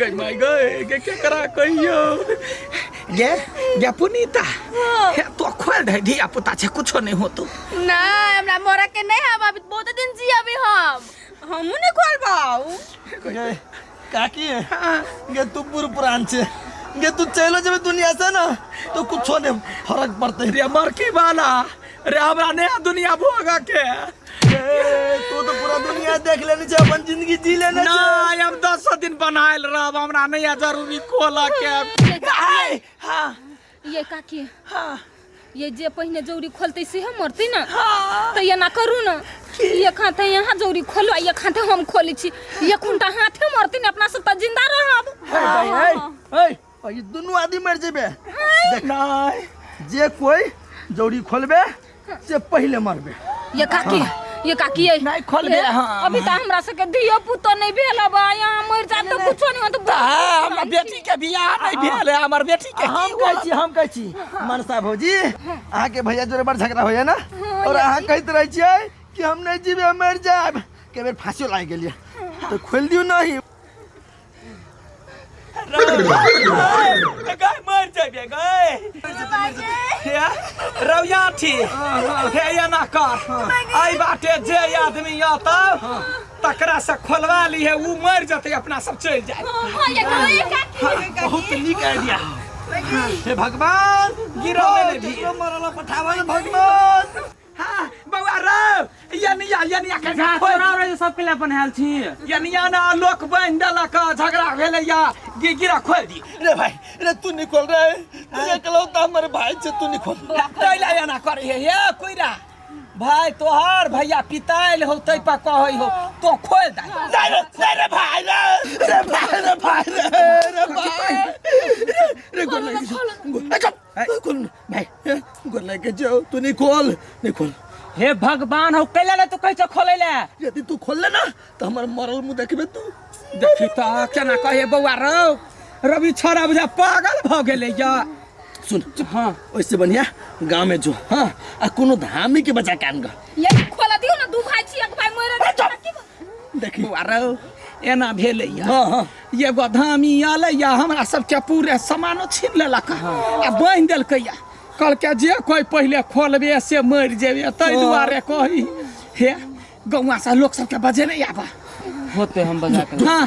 गई माई गई के क्या करा कहियो ये पुनीता तो खोल दे धिया पुता छे कुछो नहीं हो तो ना हमरा मोरा के नहीं हम अभी बहुत दिन जी अभी हम नहीं खोल पाऊ गे काकी गे तू पुरान छे गे तू चलो जब दुनिया से ना तो कुछो नहीं फर्क पड़ते रे मरकी वाला रे हमरा नया दुनिया भोगा के तू तो पूरा दुनिया देख लेनी चाहिए अपन जिंदगी जी लेना ना अब 10 दिन बनाइल रहब हमरा नया जरूरी खोला के हां ये काकी हां ये जे पहिने जौरी खोलते से हम मरते ना तो ये ना करू ना ये खाते यहाँ जौरी खोलो ये खाते हम खोली छी ये खुंटा हाथे मरते ने अपना सब त जिंदा रहब ए ये दोनों आदमी मर जेबे देख ना जे कोई जौरी खोलबे से पहले मरबे ये काकी नहीं खोलबे हां अभी त हमरा सके दियो पुतो नहीं भेला बा यहाँ मर जा तो कुछो नहीं हो तो हमरा बेटी के बियाह नहीं भेल है हमर बेटी के हम कहै छी मनसा भौजी आहा के भैया जोरे बड़ झगड़ा होय ना और आहा कहत रहै छियै कि हम नहीं जीबे हम मर जाब के बेर फांसी लाग गेलिए तो खोल दियो नहीं गाय मर जाबे गाय रौया थी हे या ना कर आई बाटे जे आदमी या तकरा से खोलवा ली है वो मर जाते अपना सब चल जाए बहुत नीक आइडिया हे भगवान गिरो में भी मरला पठावन भगवान हां बउआ रो यानिया के छोरा रे सब के लिए अपन हाल छी यानिया ना लोक बन देलक झगड़ा भेले या गिरा खोल दी रे भाई रे तू निकल रे तू एकलो त हमर भाई छे तू निकल कैला या ना करे हे कोइरा भाई तोहार भैया पिताइल हो तै पर कहै हो तो खोल दे रे भाई रे गोल लगे जाओ तू निकल हे भगवान हो कैला ले तू कैसे खोले ले यदि तू खोल ले ना तो हमर मरल मुंह देखबे तू देखी त केना कहे बउआ रो रवि छोरा बुझा पागल भ गेले या सुन हां ओइसे बढ़िया गांव में जो हां आ कोनो धामी के बचा कान ग ये खोला दियो ना दू भाई छी एक भाई मर देखी बउआ रो एना भेले या हां ये गोधामी आले या हमरा सब के पूरे सामानो छीन लेलक आ बांध देलकै या कल के जे कोई पहले खोलबे से मर जेबे तै दुआरे कही हे गौवा से लोग सब के बजे नहीं आबा होते हम बजा के हां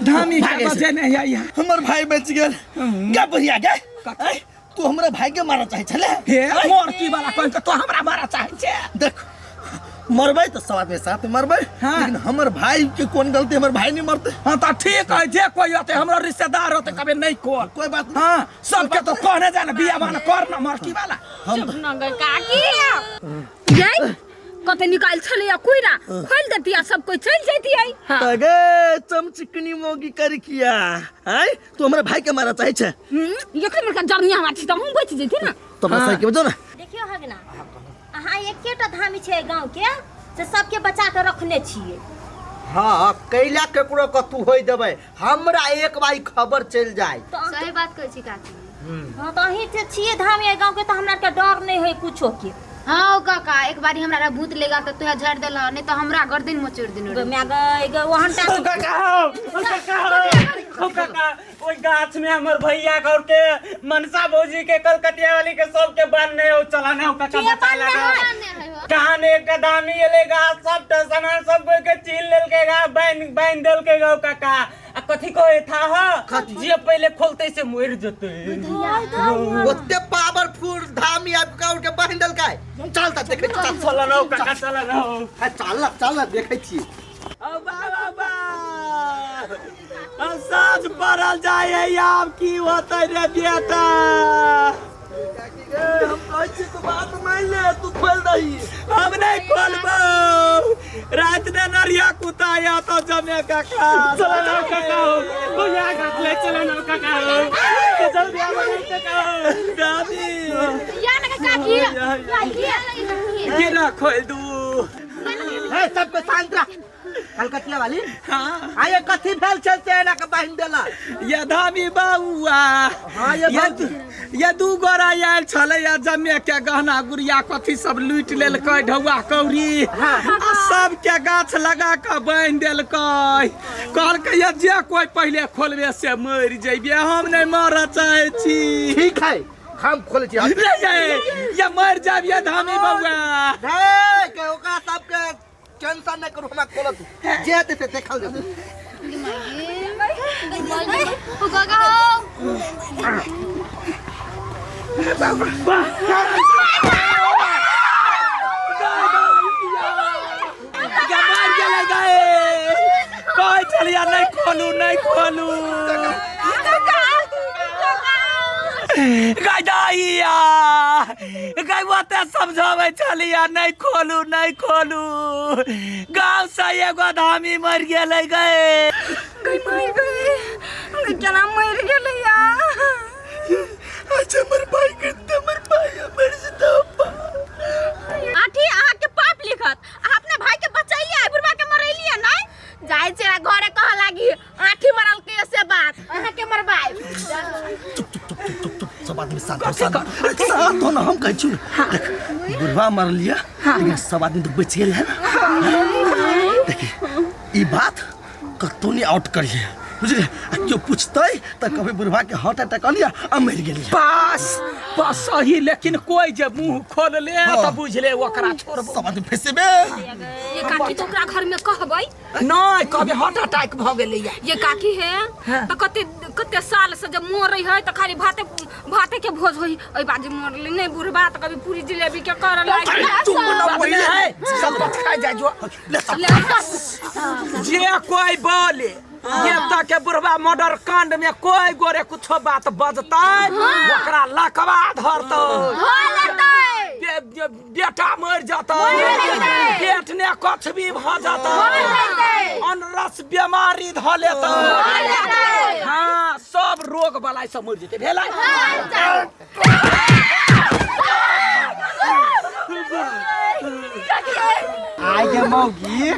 धामी के बजे नहीं आया हमर भाई बच गेल क्या बढ़िया गे तू हमरा भाई के मारा चाहे छले हे मोर की वाला कोन के तो हमरा मारा चाहे छे देख मरबै तो साथ में साथ मरबै लेकिन हमर भाई के कौन गलती हमर भाई नहीं मरते हां त ठीक है जे कोई होते हमरा रिश्तेदार होते कबे नहीं कोई बात नहीं हां सब के तो कहने जाने बिया बना कर ना मोर की वाला चुप न गई काकी ये कते निकाल छले या कोइरा खोल देतिया सब कोई चल जैतियै तगे चमचिकनी मोगी कर किया है तू हमरा भाई के मारा चाहे छे ये के मरका जर्निया माछी त हम बच जैती ना तो बस के बजो ना देखियो हगना अहाँ एकेटा धामी छे गांव के से सबके बचा के रखने छिए हां कैला केकरो कतू होय देबै हमरा एक बारी खबर चल जाय सही बात कहै छी काकी हां त अही से छिए धामी गांव के त हमरा के डर नहीं है कुछो के हाँ काका एक बारी हमरा भूत लेगा तो तुहे झड़ देला नहीं तो हमरा गर्दन में चोड़ देनो मैं गई वहां काका ओई गाछ में हमर भैया घर के मनसा भौजी के कलकतिया वाली के सब के बांधने हो चलाने हो काका बता लगा कहां ने कदामी लेगा सब सामान सब के चील लेल के गा बांध देल के गो काका आ कथि कहे था ह जे पहले खोलते से मर जते ओते पावरफुल धामी आपका उठ के बांध देल काय चलता देखे चला न काका चला न चल देखे छी ओ बाबा साज पड़ल जाए अब की होतै रे बेटा हम कहै छी तो बात मान ले तू खोल दही हम नहीं खोलबो रात ने नरिया कुताया तो जमे काका चला न काका हो या गाछ ले चला न काका हो जल्दी आ काका दादी या ना काकी गिरा खोल दू है सबको शांत रह कलकतिया वाली हाँ आये कथी भेल चलते है ना के बहन देला ये धामी बाबुआ हाँ, ये दू गोरा आयल छले या जमे के गहना गुड़िया कथी सब लूट लेलकै ढौआ कौड़ी आ सब के गाछ लगा के बांध देलकै कहलकै ये जे कोई पहले खोलबे से मर जइबे हम नहीं मर चाहे छी ठीक है हम खोले छी ये मर जाब ये धामी बाबुआ रे के ओका सब के टेंशन न करू हमरा खोलत जे ते से देखल जाऊ कोई चलिया नहीं खोलू गैया गैया समझावे चलिया नहीं खोलू गाँव से एगो धामी मर गए गए जना मर गेलै या अच्छा मर भाई मर जता आठी अहाँ के पाप लिखत अहाँ अपने भाई के बचाइए बुढ़वा के मरैलिए नहीं जाय छै घरे कह लागी आठी मरल के से बात अहाँ के मरबाई सब आदमी साथ हो ना हम कहै छी बुढ़वा मर लिया लेकिन सब आदमी तो बच गेल है ना देखिए ई बात कतो नहीं आउट करिए बुझलिए क्यों पूछते तो कभी बुढ़वा के हार्ट अटैक आ लिया अब मर गेलिए बस सही लेकिन कोई जे मुंह खोल ले त बुझ ले ओकरा छोड़बो सब आदमी फंसेबे ये काकी तो ओकरा घर में कहबै नहीं कभी हार्ट अटैक भ गेलै ये काकी है तो कते साल से जब मरै है तो खाली भाते के भोज होई ओइ बाजी मरले नहीं बुढ़बा तो कभी पूरी जिलेबी के कर लागी चुप न पहिले है सब बात खा जा जो जे कोई बोले ये तक के बुढ़वा मर्डर कांड में कोई गोरे कुछ बात बजता ओकरा लकवा धरतो बेटा मर जाता पेट ने कछ भी भ जाता अनरस बीमारी ध लेता हाँ सब रोग बलाई सब मर जेते भेलै आगे मौगी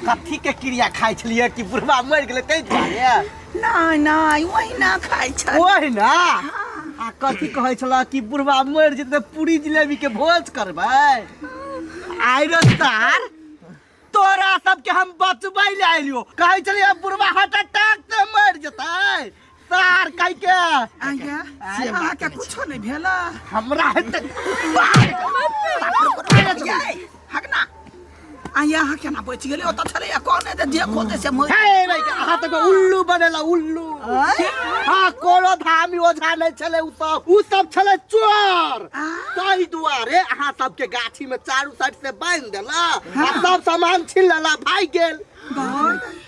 कथी के क्रिया खाइ छलिए कि बुढ़वा मर गेलै तै दुआरे नहीं वही ना खाई छै ओहि ना आ कथी कहै छला कि बुढ़वा मर जेतै पूरी जिलेबी के भोज करबै आइ रस्तार तोरा सबके हम बचबै ले आइलियो कहै छलिए बुढ़वा हार्ट अटैक से मर जेतै सार कहि के आया से अहाँ के कुछो नहीं भेला हमरा हेतै हगना आया अहाँ केना बच गेलै ओत छलै कोन है जे खोते से मर हे भाई अहाँ तक उल्लू बनेला उल्लू हाँ कोनो धामी ओझा नहीं छले उ सब छले चोर ताहि दुआरे अहाँ सबके गाछी में चारू साइड से बांध देला आ सब सामान छीन लेला भाई गेल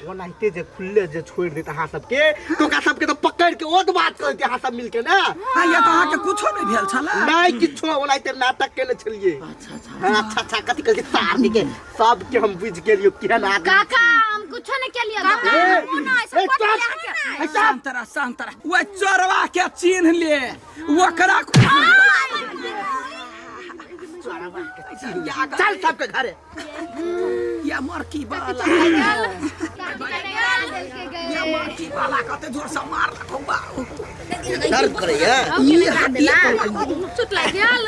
ओनाहिते जे खुले जे छोड़ देत अहाँ सबके तो का सबके तो पकड़ के ओत बात करते अहाँ सब मिलके ना आया तो अहाँ के कुछो नहीं भेल छला नहीं किछो ओनाहिते नाटक केने छलिए अच्छा कथी कहै तार के सब के हम बुझ गेलियो केहन आदमी काका हम कुछ नहीं के लिए शांतरा वो चोरवा के चिन्ह ले ओकरा चल सबके घरे या मरकी वाला या मरकी वाला कते जोर से मार रखो बा दर्द करे चुट लग गेल